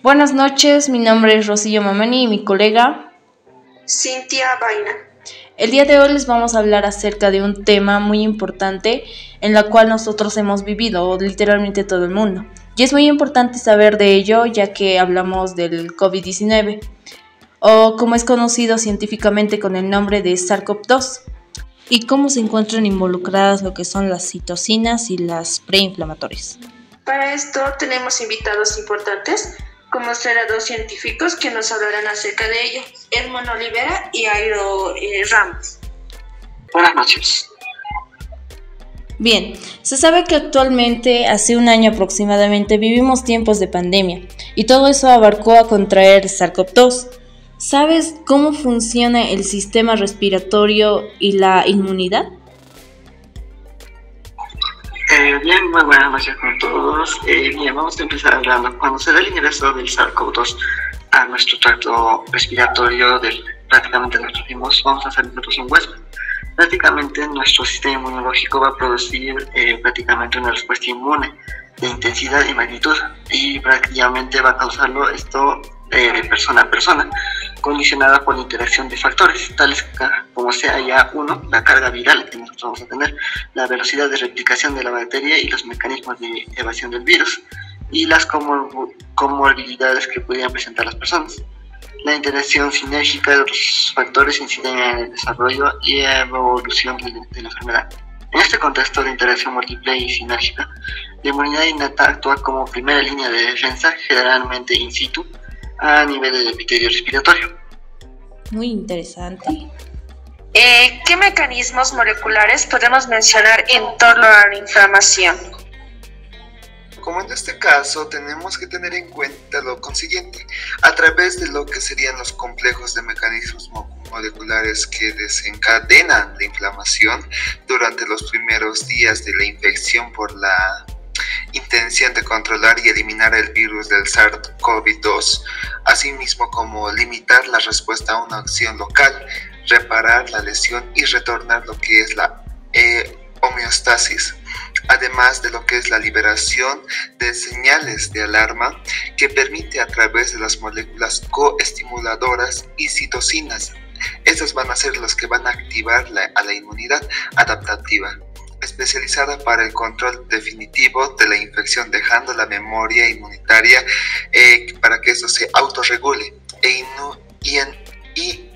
Buenas noches, mi nombre es Rocío Mamani y mi colega. Cintia Vaina. El día de hoy les vamos a hablar acerca de un tema muy importante en la cual nosotros hemos vivido, literalmente todo el mundo. Y es muy importante saber de ello ya que hablamos del COVID-19, o como es conocido científicamente con el nombre de SARS-CoV-2, y cómo se encuentran involucradas lo que son las citocinas y las preinflamatorias. Para esto tenemos invitados importantes, como serán dos científicos que nos hablarán acerca de ello, Edmond Olivera y Airo Ramos. Buenas noches. Bien, se sabe que actualmente, hace un año aproximadamente, vivimos tiempos de pandemia y todo eso abarcó a contraer SARS-CoV-2. ¿Sabes cómo funciona el sistema respiratorio y la inmunidad? Bien, muy buenas noches con todos. Bien, vamos a empezar hablando. Cuando se da el ingreso del SARS-CoV-2 a nuestro tracto respiratorio, prácticamente nosotros mismos, vamos a hacer nosotros un huésped. Prácticamente nuestro sistema inmunológico va a producir prácticamente una respuesta inmune de intensidad y magnitud, y prácticamente va a causarlo esto de persona a persona, condicionada por la interacción de factores, tales como sea ya uno, la carga viral que nosotros vamos a tener, la velocidad de replicación de la bacteria y los mecanismos de evasión del virus, y las comorbilidades que pudieran presentar las personas. La interacción sinérgica de los factores inciden en el desarrollo y evolución de la enfermedad. En este contexto de interacción múltiple y sinérgica, la inmunidad innata actúa como primera línea de defensa, generalmente in situ, a nivel del epitelio respiratorio. Muy interesante. ¿Qué mecanismos moleculares podemos mencionar en torno a la inflamación? Como en este caso, tenemos que tener en cuenta lo consiguiente, a través de lo que serían los complejos de mecanismos moleculares que desencadenan la inflamación durante los primeros días de la infección por la intención de controlar y eliminar el virus del SARS-CoV-2, asimismo como limitar la respuesta a una acción local, reparar la lesión y retornar lo que es la homeostasis, además de lo que es la liberación de señales de alarma que permite a través de las moléculas coestimuladoras y citocinas. Estas van a ser las que van a activar a la inmunidad adaptativa, especializada para el control definitivo de la infección, dejando la memoria inmunitaria para que esto se autorregule y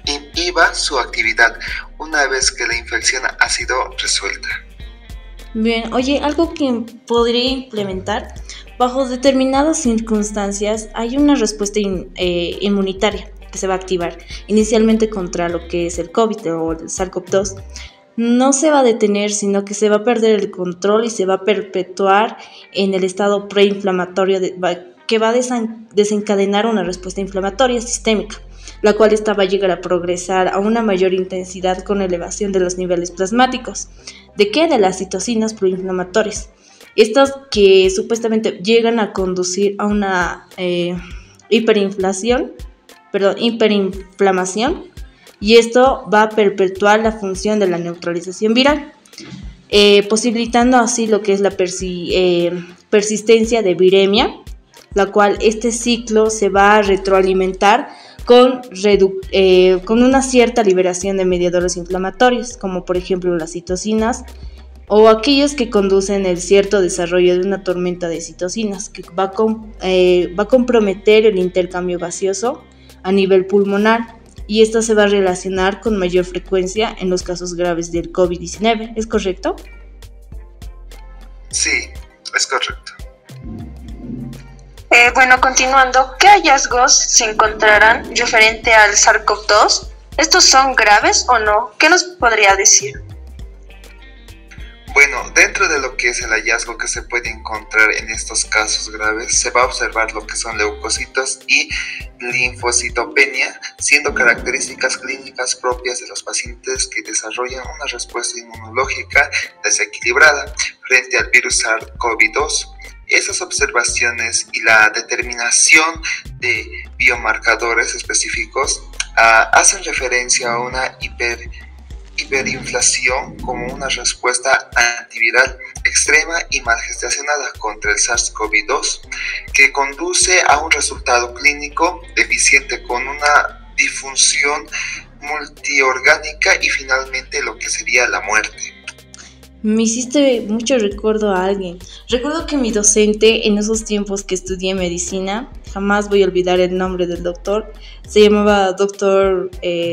inhiba su actividad una vez que la infección ha sido resuelta. Bien, oye, algo que podría implementar, bajo determinadas circunstancias hay una respuesta inmunitaria que se va a activar inicialmente contra lo que es el COVID o el SARS-CoV-2. No se va a detener, sino que se va a perder el control y se va a perpetuar en el estado preinflamatorio que va a desencadenar una respuesta inflamatoria sistémica, la cual esta va a llegar a progresar a una mayor intensidad con elevación de los niveles plasmáticos. ¿De qué? De las citocinas proinflamatorias. Estas que supuestamente llegan a conducir a una hiperinflamación, y esto va a perpetuar la función de la neutralización viral, posibilitando así lo que es la persistencia de viremia, la cual este ciclo se va a retroalimentar con una cierta liberación de mediadores inflamatorios, como por ejemplo las citocinas, o aquellos que conducen el cierto desarrollo de una tormenta de citocinas, que va a comprometer el intercambio gaseoso a nivel pulmonar, y esto se va a relacionar con mayor frecuencia en los casos graves del COVID-19. ¿Es correcto? Sí, es correcto. Bueno, continuando, ¿qué hallazgos se encontrarán referente al SARS-CoV-2? ¿Estos son graves o no? ¿Qué nos podría decir? Bueno, dentro de lo que es el hallazgo que se puede encontrar en estos casos graves, se va a observar lo que son leucocitos y linfocitopenia, siendo características clínicas propias de los pacientes que desarrollan una respuesta inmunológica desequilibrada frente al virus SARS-CoV-2. Esas observaciones y la determinación de biomarcadores específicos hacen referencia a una hiperinflación como una respuesta antiviral extrema y mal gestionada contra el SARS-CoV-2, que conduce a un resultado clínico deficiente con una disfunción multiorgánica y finalmente lo que sería la muerte. Me hiciste mucho recuerdo a alguien. Recuerdo que mi docente en esos tiempos que estudié medicina, jamás voy a olvidar el nombre del doctor, se llamaba doctor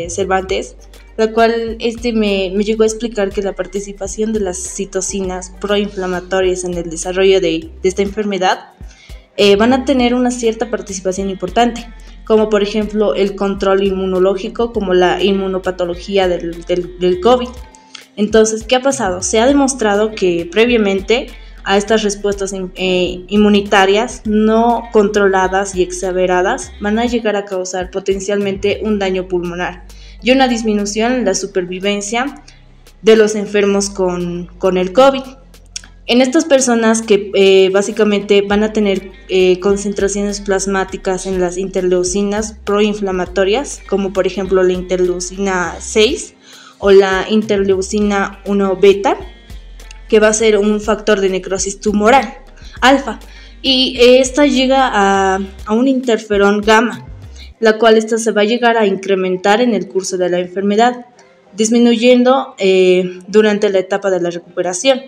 Cervantes, la cual me llegó a explicar que la participación de las citocinas proinflamatorias en el desarrollo de esta enfermedad van a tener una cierta participación importante, como por ejemplo el control inmunológico, como la inmunopatología del COVID. Entonces, ¿qué ha pasado? Se ha demostrado que previamente a estas respuestas inmunitarias no controladas y exageradas van a llegar a causar potencialmente un daño pulmonar y una disminución en la supervivencia de los enfermos con el COVID. En estas personas que básicamente van a tener concentraciones plasmáticas en las interleucinas proinflamatorias, como por ejemplo la interleucina 6, o la interleucina 1 beta, que va a ser un factor de necrosis tumoral, alfa, y esta llega a un interferón gamma, la cual esta se va a llegar a incrementar en el curso de la enfermedad, disminuyendo durante la etapa de la recuperación.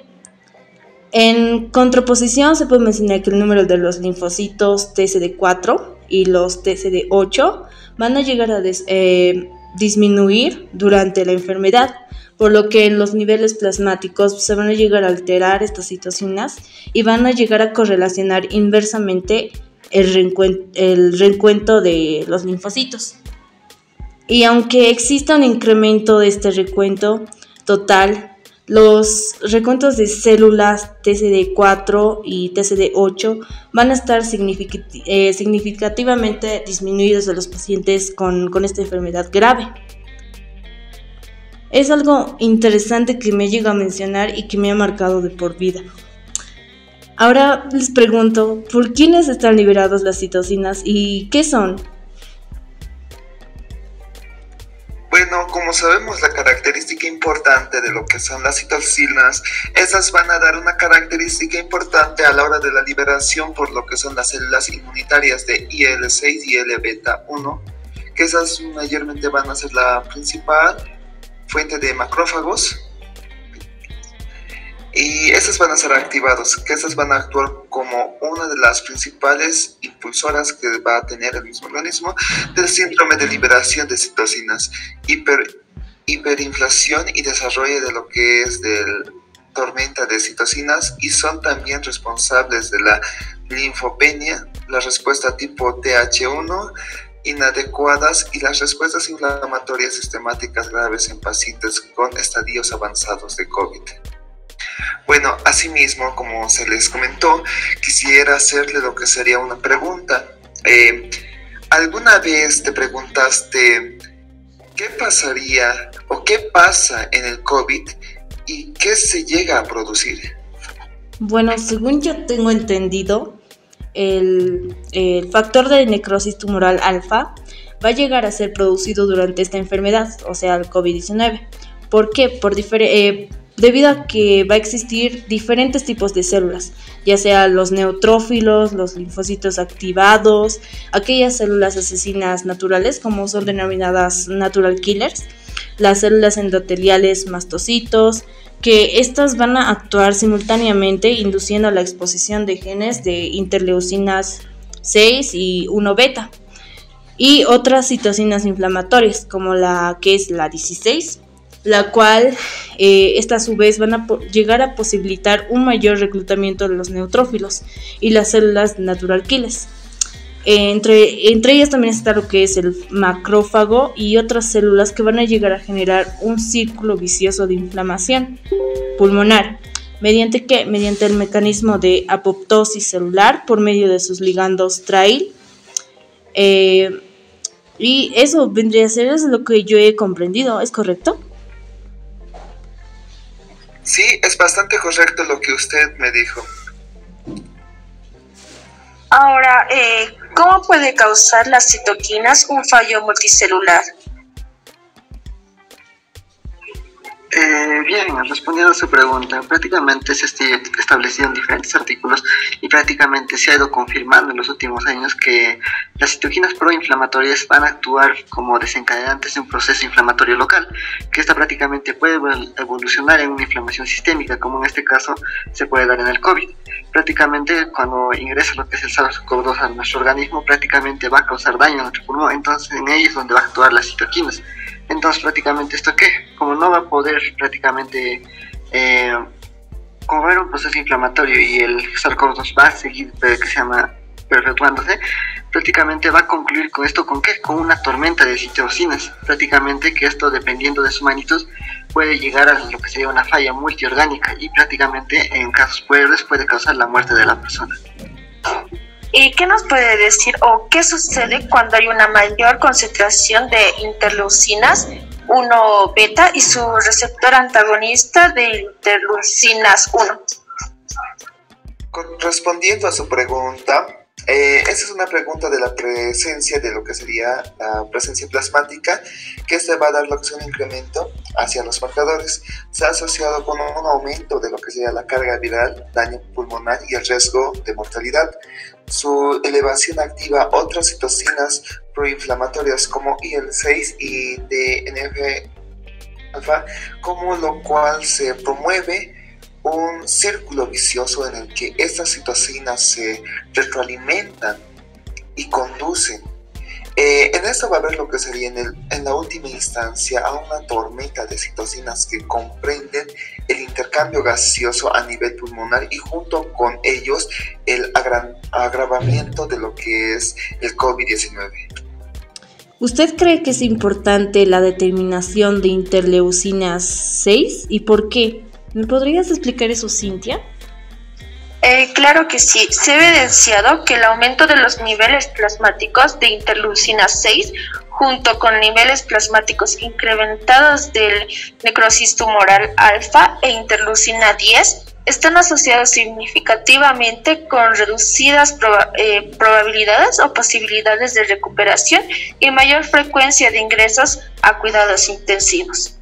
En contraposición se puede mencionar que el número de los linfocitos TCD4 y los TCD8 van a llegar a disminuir durante la enfermedad, por lo que en los niveles plasmáticos se van a llegar a alterar estas citocinas y van a llegar a correlacionar inversamente el reencuentro de los linfocitos. Y aunque exista un incremento de este recuento total, los recuentos de células TCD4 y TCD8 van a estar significativamente disminuidos de los pacientes con esta enfermedad grave. Es algo interesante que me llega a mencionar y que me ha marcado de por vida. Ahora les pregunto, ¿por quiénes están liberadas las citocinas y qué son? Bueno, como sabemos, la característica importante de lo que son las citocinas, esas van a dar una característica importante a la hora de la liberación por lo que son las células inmunitarias de IL-6 y IL-beta-1, que esas mayormente van a ser la principal fuente de macrófagos, y esas van a ser activados, que esas van a actuar como una de las principales impulsoras que va a tener el mismo organismo del síndrome de liberación de citocinas, hiperinflación y desarrollo de lo que es del tormenta de citocinas, y son también responsables de la linfopenia, la respuesta tipo TH1 inadecuadas y las respuestas inflamatorias sistemáticas graves en pacientes con estadios avanzados de COVID. Bueno, asimismo, como se les comentó, quisiera hacerle lo que sería una pregunta. ¿Alguna vez te preguntaste qué pasaría o qué pasa en el COVID y qué se llega a producir? Bueno, según yo tengo entendido, el factor de necrosis tumoral alfa va a llegar a ser producido durante esta enfermedad, o sea, el COVID-19. ¿Por qué? Debido a que va a existir diferentes tipos de células, ya sea los neutrófilos, los linfocitos activados, aquellas células asesinas naturales como son denominadas natural killers, las células endoteliales mastocitos, que estas van a actuar simultáneamente induciendo la exposición de genes de interleucinas 6 y 1 beta y otras citocinas inflamatorias como la que es la 16, la cual esta a su vez van a llegar a posibilitar un mayor reclutamiento de los neutrófilos y las células natural killers. Entre ellas también está lo que es el macrófago y otras células que van a llegar a generar un círculo vicioso de inflamación pulmonar. ¿Mediante qué? Mediante el mecanismo de apoptosis celular por medio de sus ligandos TRAIL. Y eso vendría a ser, es lo que yo he comprendido, ¿es correcto? Sí, es bastante correcto lo que usted me dijo. Ahora, ¿cómo puede causar las citoquinas un fallo multicelular? Bien, respondiendo a su pregunta, prácticamente se ha establecido en diferentes artículos y prácticamente se ha ido confirmando en los últimos años que las citoquinas proinflamatorias van a actuar como desencadenantes de un proceso inflamatorio local, que esta prácticamente puede evolucionar en una inflamación sistémica, como en este caso se puede dar en el COVID. Prácticamente cuando ingresa lo que es el SARS-CoV-2 a nuestro organismo, prácticamente va a causar daño a nuestro pulmón, entonces en ello es donde va a actuar las citoquinas. Entonces prácticamente esto qué, como no va a poder prácticamente, como va a haber un proceso inflamatorio y el SARS-CoV-2 va a seguir que se llama perpetuándose, prácticamente va a concluir con esto, ¿con qué? Con una tormenta de citocinas, prácticamente que esto dependiendo de su magnitud puede llegar a lo que sería una falla multiorgánica y prácticamente en casos puerles puede causar la muerte de la persona. ¿Y qué nos puede decir o qué sucede cuando hay una mayor concentración de interleucinas 1 beta y su receptor antagonista de interleucinas 1? Respondiendo a su pregunta, esa es una pregunta de la presencia de lo que sería la presencia plasmática, que se va a dar lo que es un incremento hacia los marcadores. Se ha asociado con un aumento de lo que sería la carga viral, daño pulmonar y el riesgo de mortalidad. Su elevación activa otras citocinas proinflamatorias como IL-6 y TNF-alfa, como lo cual se promueve un círculo vicioso en el que estas citocinas se retroalimentan y conducen. En esto va a haber lo que sería en la última instancia a una tormenta de citocinas que comprenden el intercambio gaseoso a nivel pulmonar y junto con ellos el agravamiento de lo que es el COVID-19. ¿Usted cree que es importante la determinación de interleucinas 6 y por qué? ¿Me podrías explicar eso, Cintia? Claro que sí. Se ha evidenciado que el aumento de los niveles plasmáticos de interleucina 6 junto con niveles plasmáticos incrementados del necrosis tumoral alfa e interleucina 10 están asociados significativamente con reducidas probabilidades o posibilidades de recuperación y mayor frecuencia de ingresos a cuidados intensivos.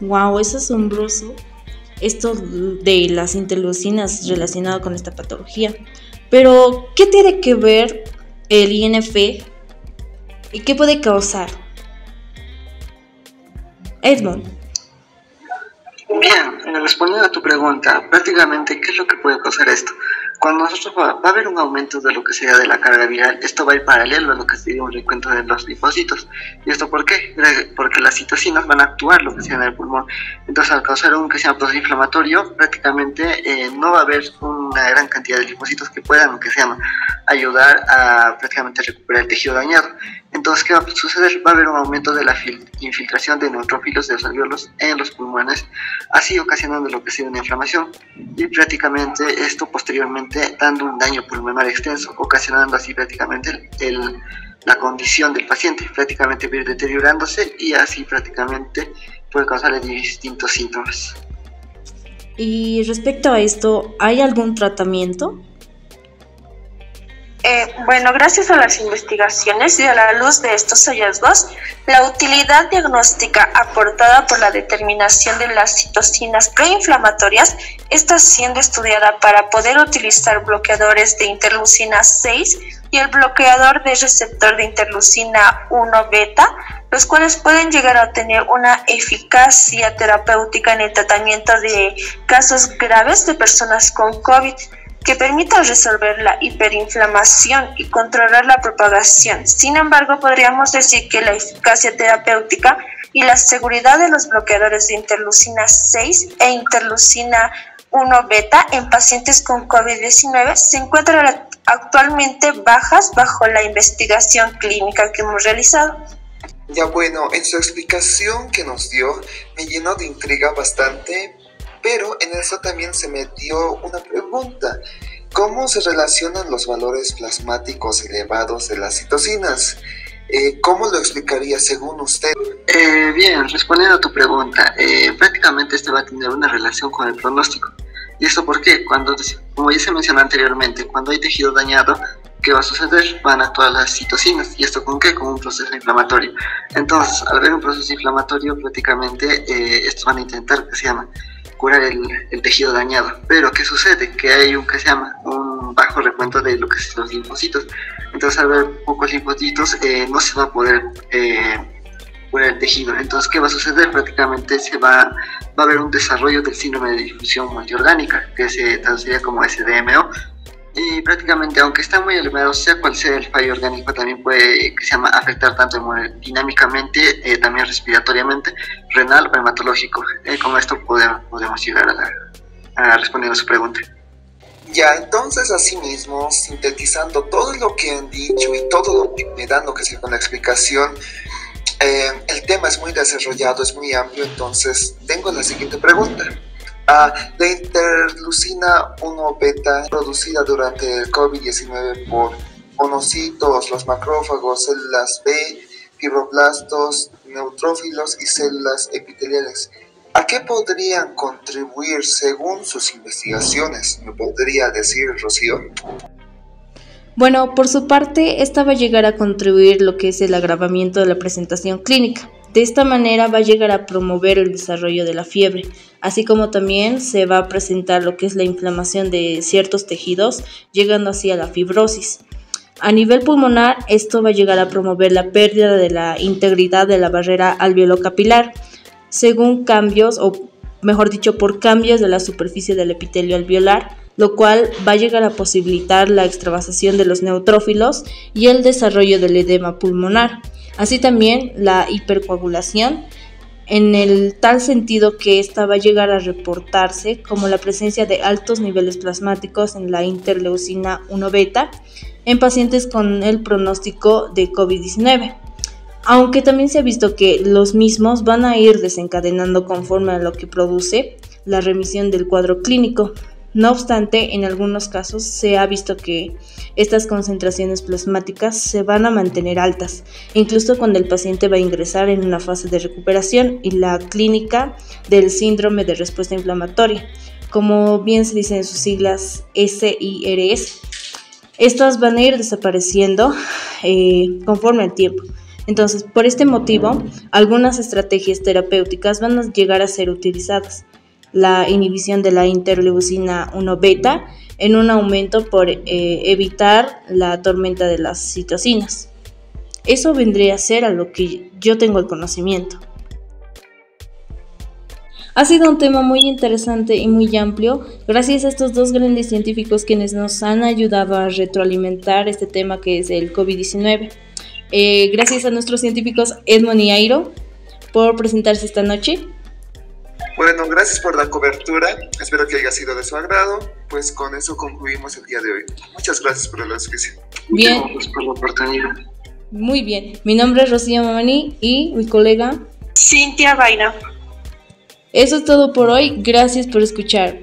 Wow, es asombroso esto de las interleucinas relacionado con esta patología. Pero, ¿qué tiene que ver el INF y qué puede causar? Edmond. Bien, respondiendo a tu pregunta, prácticamente, ¿qué es lo que puede causar esto? Cuando nosotros va a haber un aumento de lo que sea de la carga viral, esto va a ir paralelo a lo que sería un recuento de los linfocitos. ¿Y esto por qué? Porque las citocinas van a actuar lo que sea en el pulmón. Entonces, al causar un que sea proceso inflamatorio, prácticamente no va a haber una gran cantidad de linfocitos que puedan, que se llama, ayudar a prácticamente recuperar el tejido dañado. Entonces, ¿qué va a suceder? Va a haber un aumento de la infiltración de neutrófilos de los alvéolos en los pulmones, así ocasionando lo que sería una inflamación y prácticamente esto posteriormente dando un daño pulmonar extenso, ocasionando así prácticamente la condición del paciente, prácticamente va a ir deteriorándose y así prácticamente puede causarle distintos síntomas. Y respecto a esto, ¿hay algún tratamiento? Bueno, gracias a las investigaciones y a la luz de estos hallazgos, la utilidad diagnóstica aportada por la determinación de las citocinas preinflamatorias está siendo estudiada para poder utilizar bloqueadores de interleucina 6 y el bloqueador de receptor de interleucina 1 beta, los cuales pueden llegar a tener una eficacia terapéutica en el tratamiento de casos graves de personas con COVID, que permita resolver la hiperinflamación y controlar la propagación. Sin embargo, podríamos decir que la eficacia terapéutica y la seguridad de los bloqueadores de interleucina 6 e interleucina 1 beta en pacientes con COVID-19 se encuentran actualmente bajas bajo la investigación clínica que hemos realizado. Ya bueno, en su explicación que nos dio me llenó de intriga bastante, pero en eso también se me dio una pregunta. ¿Cómo se relacionan los valores plasmáticos elevados de las citocinas? ¿Cómo lo explicaría según usted? Bien, respondiendo a tu pregunta, prácticamente este va a tener una relación con el pronóstico. ¿Y esto por qué? Como ya se mencionó anteriormente, cuando hay tejido dañado, ¿qué va a suceder? Van a actuar las citocinas. ¿Y esto con qué? Con un proceso inflamatorio. Entonces, al haber un proceso inflamatorio, prácticamente estos van a intentar, que se llama, curar el tejido dañado. Pero ¿qué sucede? Que hay un, que se llama, un bajo recuento de lo que es los linfocitos. Entonces, al haber pocos linfocitos, no se va a poder curar el tejido. Entonces, ¿qué va a suceder? Prácticamente va a haber un desarrollo del síndrome de difusión multiorgánica, que se traduciría como SDMO. Y prácticamente, aunque está muy elevado, sea cual sea el fallo orgánico, también puede, que se llama, afectar tanto hemodinámicamente, también respiratoriamente, renal o hematológico. Con esto podemos llegar a responder a su pregunta. Ya, entonces, asimismo, sintetizando todo lo que han dicho y todo lo que me dan, lo que sea con la explicación, el tema es muy desarrollado, es muy amplio, entonces tengo la siguiente pregunta. La interleucina 1 beta producida durante el COVID-19 por monocitos, los macrófagos, células B, fibroblastos, neutrófilos y células epiteliales, ¿a qué podrían contribuir según sus investigaciones? ¿Me podría decir, Rocío? Bueno, por su parte, esta va a llegar a contribuir lo que es el agravamiento de la presentación clínica. De esta manera va a llegar a promover el desarrollo de la fiebre, así como también se va a presentar lo que es la inflamación de ciertos tejidos, llegando así a la fibrosis. A nivel pulmonar, esto va a llegar a promover la pérdida de la integridad de la barrera alveolo-capilar, según cambios, o mejor dicho, por cambios de la superficie del epitelio alveolar, lo cual va a llegar a posibilitar la extravasación de los neutrófilos y el desarrollo del edema pulmonar. Así también la hipercoagulación, en el tal sentido que esta va a llegar a reportarse como la presencia de altos niveles plasmáticos en la interleucina 1 beta en pacientes con el pronóstico de COVID-19. Aunque también se ha visto que los mismos van a ir desencadenando conforme a lo que produce la remisión del cuadro clínico. No obstante, en algunos casos se ha visto que estas concentraciones plasmáticas se van a mantener altas, incluso cuando el paciente va a ingresar en una fase de recuperación y la clínica del síndrome de respuesta inflamatoria, como bien se dice en sus siglas SIRS. Estas van a ir desapareciendo conforme al tiempo. Entonces, por este motivo, algunas estrategias terapéuticas van a llegar a ser utilizadas. La inhibición de la interleucina 1 beta en un aumento por evitar la tormenta de las citocinas. Eso vendría a ser a lo que yo tengo el conocimiento. Ha sido un tema muy interesante y muy amplio, gracias a estos dos grandes científicos quienes nos han ayudado a retroalimentar este tema que es el COVID-19. Gracias a nuestros científicos Edmond y Airo por presentarse esta noche. Bueno, gracias por la cobertura, espero que haya sido de su agrado, pues con eso concluimos el día de hoy. Muchas gracias por la descripción. Bien. Muchas gracias por la oportunidad. Muy bien, mi nombre es Rocío Mamani y mi colega Cintia Vaina. Eso es todo por hoy, gracias por escuchar.